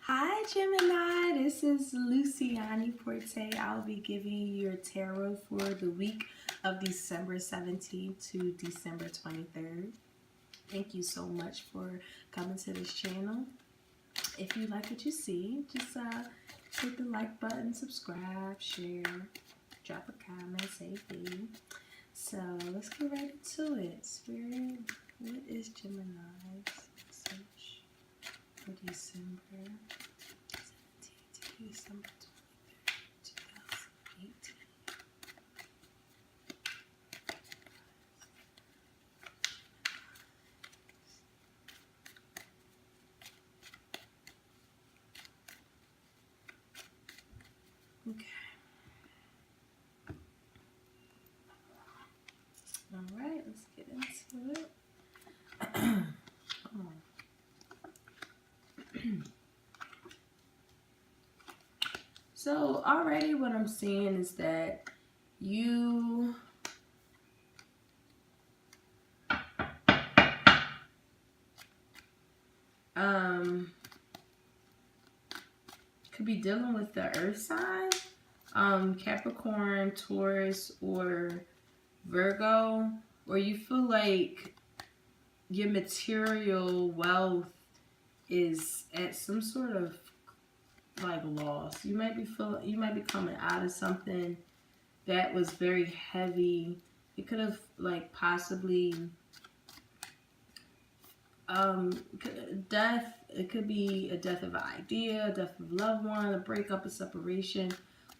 Hi Gemini, this is Luciani Porte. I'll be giving you your tarot for the week of December 17th to December 23rd. Thank you so much for coming to this channel. If you like what you see, just hit the like button, subscribe, share, drop a comment, say hey. So let's get right into it. Spirit, what is Gemini's message for December 17th to December 23rd, 2018? Okay. All right, let's get into it. So already what I'm seeing is that you could be dealing with the earth sign, Capricorn, Taurus, or Virgo, or you feel like your material wealth is at some sort of like loss. You might be coming out of something that was very heavy. It could have like possibly death. It could be a death of an idea, a death of a loved one, a breakup, a separation.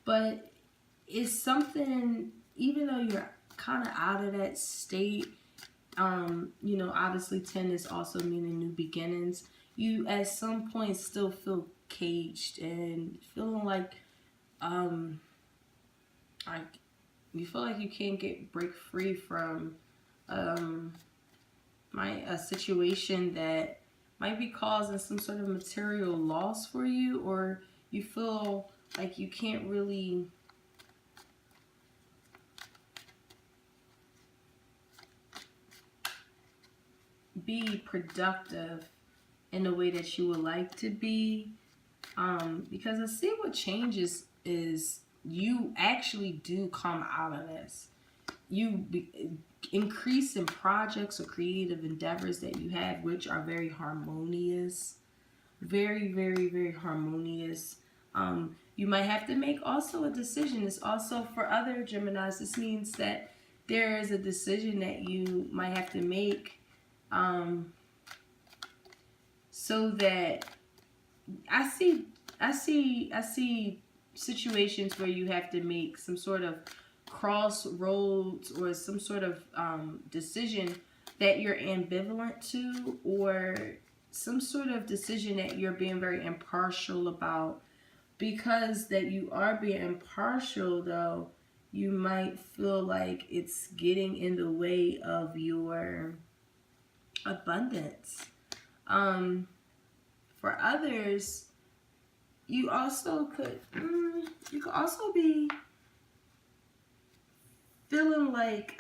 But it's something, even though you're kind of out of that state, you know, obviously 10 is also meaning new beginnings. You at some point still feel caged and feeling like you feel like you can't break free from a situation that might be causing some sort of material loss for you, or you feel like you can't really be productive in the way that you would like to be, because I see what changes is you actually do come out of this. You increase in projects or creative endeavors that you have, which are very harmonious, very, very, very harmonious. You might have to make also a decision. It's also for other Geminis. This means that there is a decision that you might have to make, so that I see situations where you have to make some sort of crossroads or some sort of decision that you're ambivalent to, or some sort of decision that you're being very impartial about. Because that you are being impartial, though, you might feel like it's getting in the way of your abundance. For others, you also could also be feeling like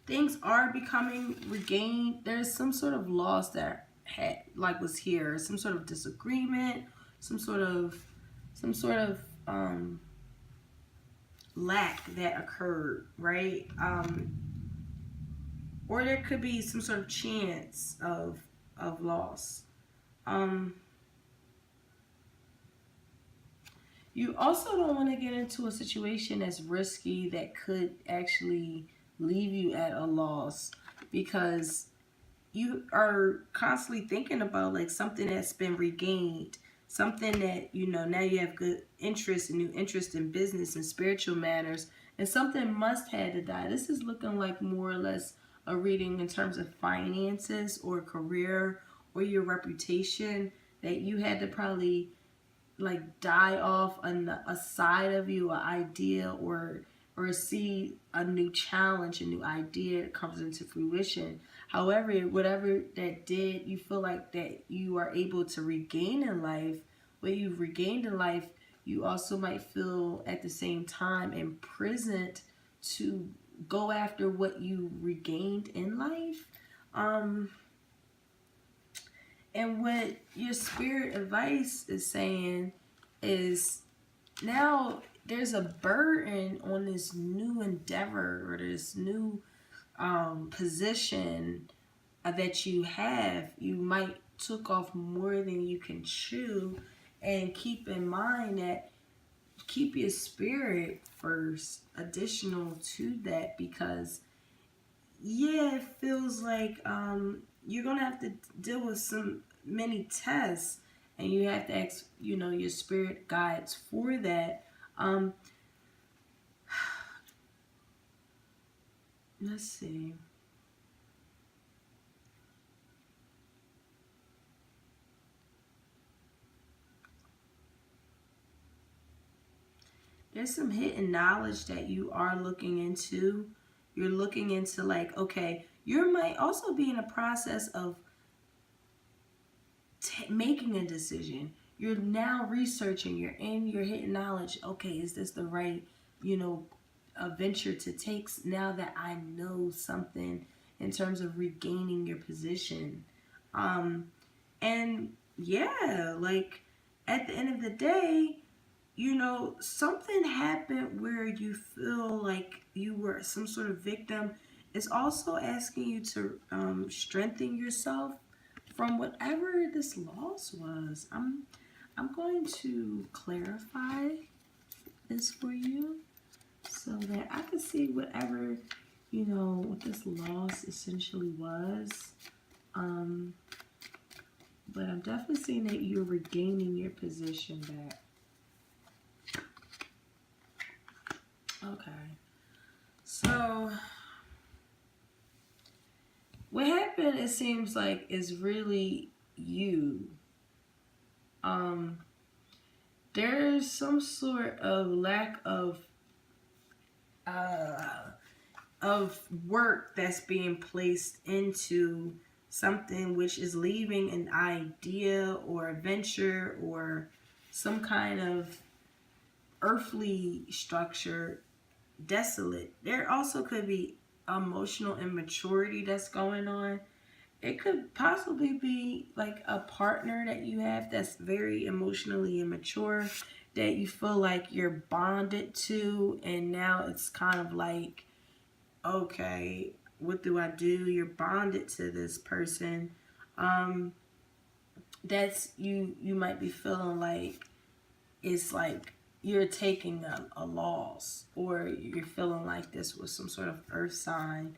things are becoming regained. There's some sort of loss that was here, some sort of disagreement, some sort of lack that occurred, right? Or there could be some sort of chance of loss. You also don't want to get into a situation that's risky that could actually leave you at a loss, because you are constantly thinking about like something that's been regained, something that, you know, now you have good interest and new interest in business and spiritual matters, and something must had to die. This is looking like more or less a reading in terms of finances or career or your reputation, that you had to probably like die off a side of you, an idea, or see a new challenge, a new idea that comes into fruition. However, whatever that did, you feel like that you are able to regain in life. What you've regained in life, you also might feel at the same time imprisoned to go after what you regained in life. And what your spirit advice is saying is, now there's a burden on this new endeavor or this new position that you have. You might took off more than you can chew, and keep in mind that keep your spirit first additional to that, because yeah, it feels like you're gonna have to deal with many tests, and you have to ask, your spirit guides for that. Let's see. There's some hidden knowledge that you are looking into. You're looking into, like, okay, you might also be in a process of making a decision. You're now researching, you're in your hidden knowledge. Okay, is this the right, a venture to take now that I know something in terms of regaining your position? And yeah, like at the end of the day, something happened where you feel like you were some sort of victim. It's also asking you to strengthen yourself from whatever this loss was. I'm going to clarify this for you so that I can see whatever, what this loss essentially was. But I'm definitely seeing that you're regaining your position back. Okay. So what happened, it seems like, is really you. There's some sort of lack of work that's being placed into something, which is leaving an idea or a venture or some kind of earthly structure desolate. There also could be emotional immaturity that's going on. It could possibly be like a partner that you have that's very emotionally immature, that you feel like you're bonded to, and now it's kind of like, okay, what do I do? You're bonded to this person. That's you might be feeling like it's like you're taking a loss, or you're feeling like this was some sort of earth sign.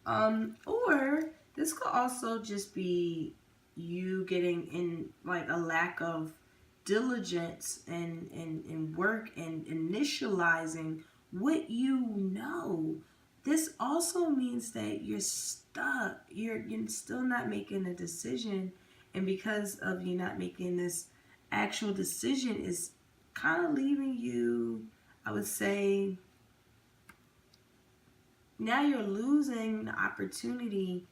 Or this could also just be you getting in like a lack of diligence and work and initializing what you know. This also means that you're stuck. You're still not making a decision, and because of you not making this actual decision, is kind of leaving you, I would say, now you're losing the opportunity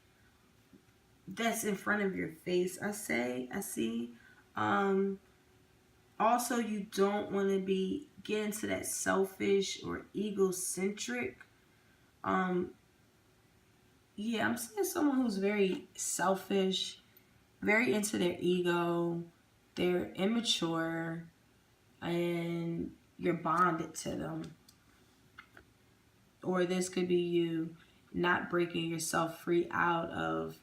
that's in front of your face. I see. Also, you don't want to get into that selfish or egocentric. Yeah, I'm seeing someone who's very selfish, very into their ego. They're immature, and you're bonded to them. Or this could be you not breaking yourself free out of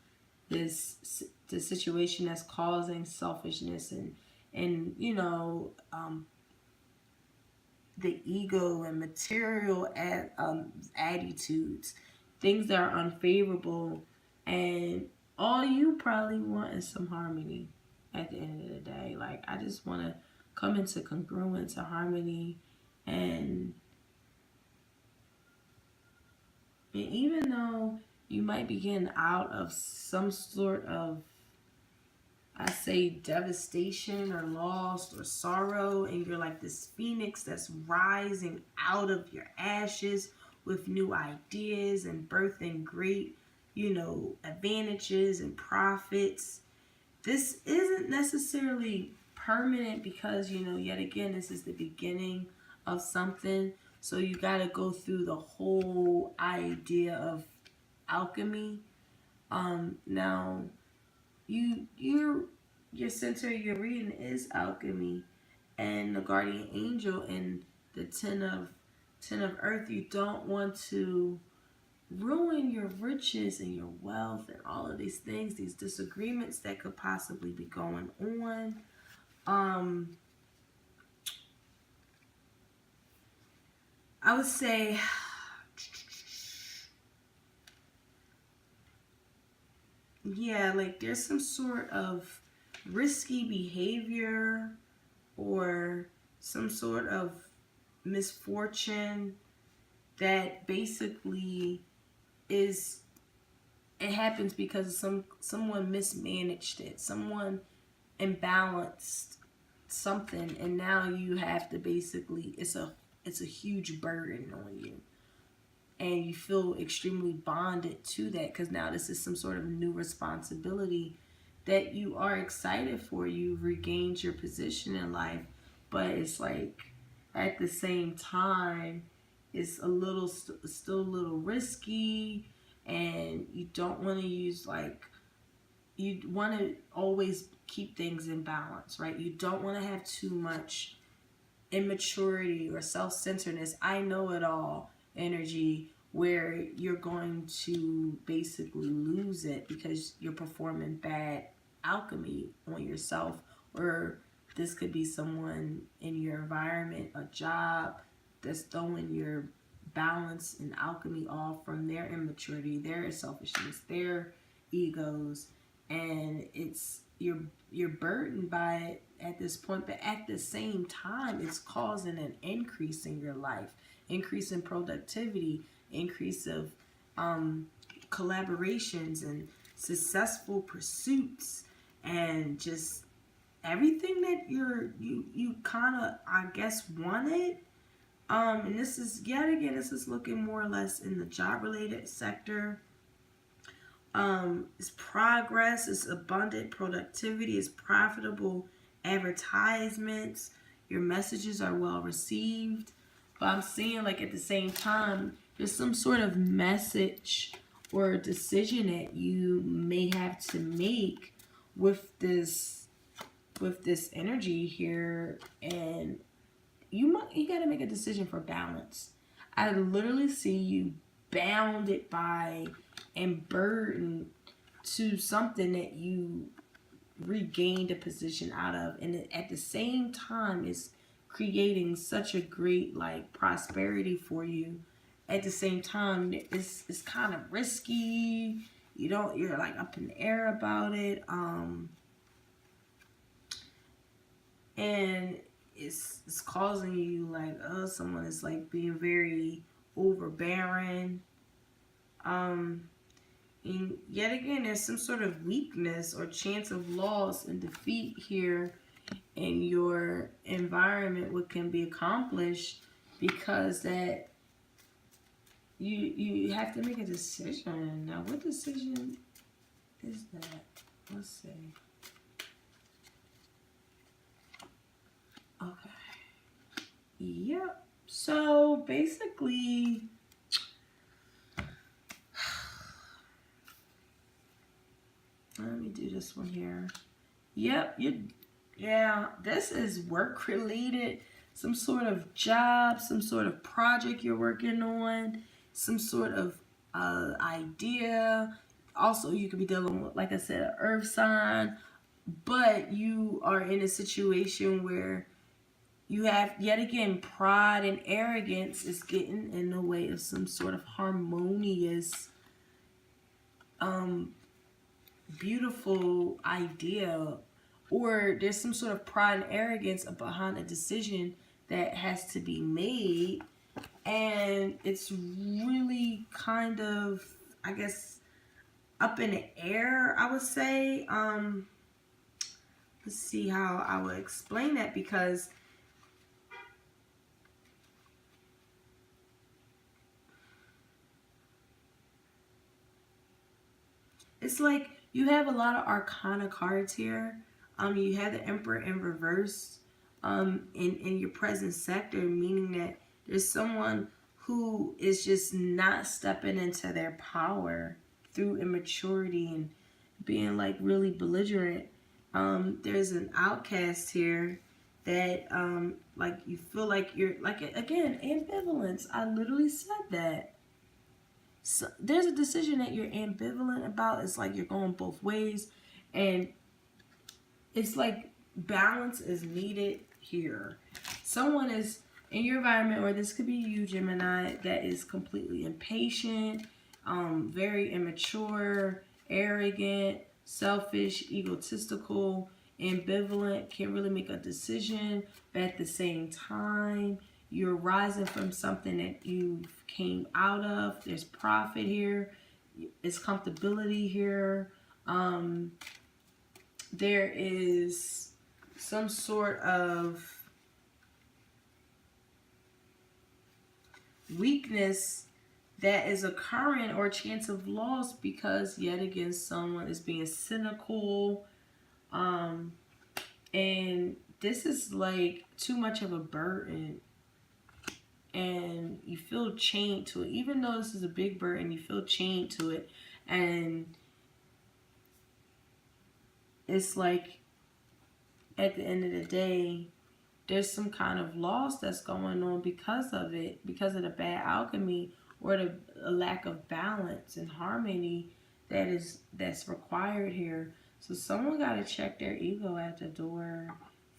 the situation that's causing selfishness and the ego and material attitudes, things that are unfavorable, and all you probably want is some harmony at the end of the day. Like, I just want to come into congruence, to harmony, and even though you might be getting out of some sort of, I say, devastation or loss or sorrow, and you're like this phoenix that's rising out of your ashes with new ideas and birthing great, advantages and profits. This isn't necessarily permanent because, yet again, this is the beginning of something. So you got to go through the whole idea of alchemy. Now, you're your center of your reading is alchemy and the guardian angel and the ten of earth. You don't want to ruin your riches and your wealth and all of these things, these disagreements that could possibly be going on. I would say yeah, like there's some sort of risky behavior or some sort of misfortune that basically is, it happens because someone mismanaged it, someone imbalanced something, and now you have to basically, it's a huge burden on you, and you feel extremely bonded to that because now this is some sort of new responsibility that you are excited for. You've regained your position in life, but it's like at the same time it's a little still a little risky, and you don't want to use, like, you want to always keep things in balance, right? You don't want to have too much immaturity or self-centeredness, I know it all energy, where you're going to basically lose it because you're performing bad alchemy on yourself. Or this could be someone in your environment, a job, that's throwing your balance and alchemy off from their immaturity, their selfishness, their egos, and it's you're burdened by it at this point. But at the same time, it's causing an increase in your life, increase in productivity, increase of collaborations and successful pursuits, and just everything that you kind of, I guess, wanted. And this is, yet again, this is looking more or less in the job related sector. It's progress, it's abundant productivity, it's profitable advertisements, your messages are well received. But I'm seeing, like, at the same time, there's some sort of message or decision that you may have to make with this energy here, and you got to make a decision for balance. I literally see you bounded by and burdened to something that you regained a position out of, and at the same time it's creating such a great, like, prosperity for you. At the same time, it's kind of risky. You're like up in the air about it, and it's causing you, like, someone is like being very overbearing. And yet again, there's some sort of weakness or chance of loss and defeat here in your environment. What can be accomplished because that you have to make a decision. Now, what decision is that? Let's see. Okay. Yep. So basically, let me do this one here. Yep, yeah, this is work related. Some sort of job, some sort of project you're working on, some sort of idea. Also, you could be dealing with, like I said, an earth sign. But you are in a situation where you have, yet again, pride and arrogance is getting in the way of some sort of harmonious, beautiful idea, or there's some sort of pride and arrogance behind a decision that has to be made, and it's really kind of, I guess, up in the air, I would say. Let's see how I would explain that, because it's like you have a lot of arcana cards here. You have the Emperor in reverse in your present sector, meaning that there's someone who is just not stepping into their power through immaturity and being, like, really belligerent. There's an outcast here that like you feel like you're like, again, ambivalence. I literally said that. So there's a decision that you're ambivalent about. It's like you're going both ways, and it's like balance is needed here. Someone is in your environment, or this could be you, Gemini, that is completely impatient, very immature, arrogant, selfish, egotistical, ambivalent, can't really make a decision, but at the same time, you're rising from something that you came out of. There's profit here. It's comfortability here. There is some sort of weakness that is occurring or chance of loss because yet again someone is being cynical, and this is like too much of a burden, and you feel chained to it. Even though this is a big burden, you feel chained to it, and it's like at the end of the day there's some kind of loss that's going on because of it, because of the bad alchemy or the lack of balance and harmony that's required here. So someone got to check their ego at the door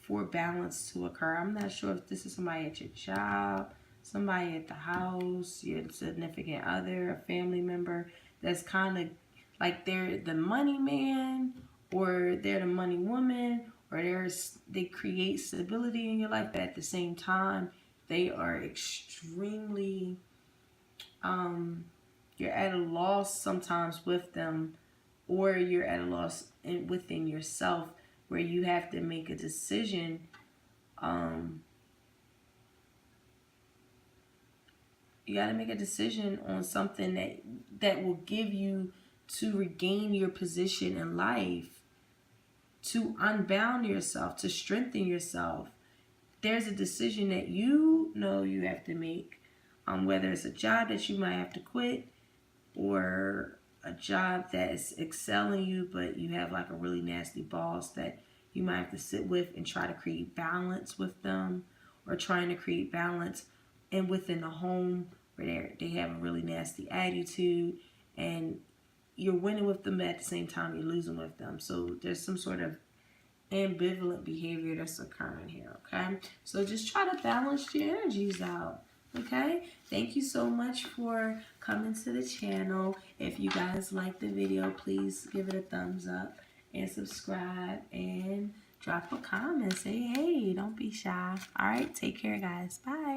for balance to occur. I'm not sure if this is somebody at your job, somebody at the house, your significant other, a family member that's kind of like they're the money man or they're the money woman, or they create stability in your life, but at the same time they are extremely you're at a loss sometimes with them, or you're at a loss within yourself where you have to make a decision. You got to make a decision on something that will give you to regain your position in life, to unbound yourself, to strengthen yourself. There's a decision that you know you have to make, whether it's a job that you might have to quit, or a job that's excelling you, but you have like a really nasty boss that you might have to sit with and try to create balance with them, or trying to create balance and within a home where they have a really nasty attitude, and you're winning with them, but at the same time you're losing with them. So there's some sort of ambivalent behavior that's occurring here, okay? So just try to balance your energies out, okay? Thank you so much for coming to the channel. If you guys like the video, please give it a thumbs up and subscribe and drop a comment. Say hey, don't be shy. All right, take care, guys. Bye.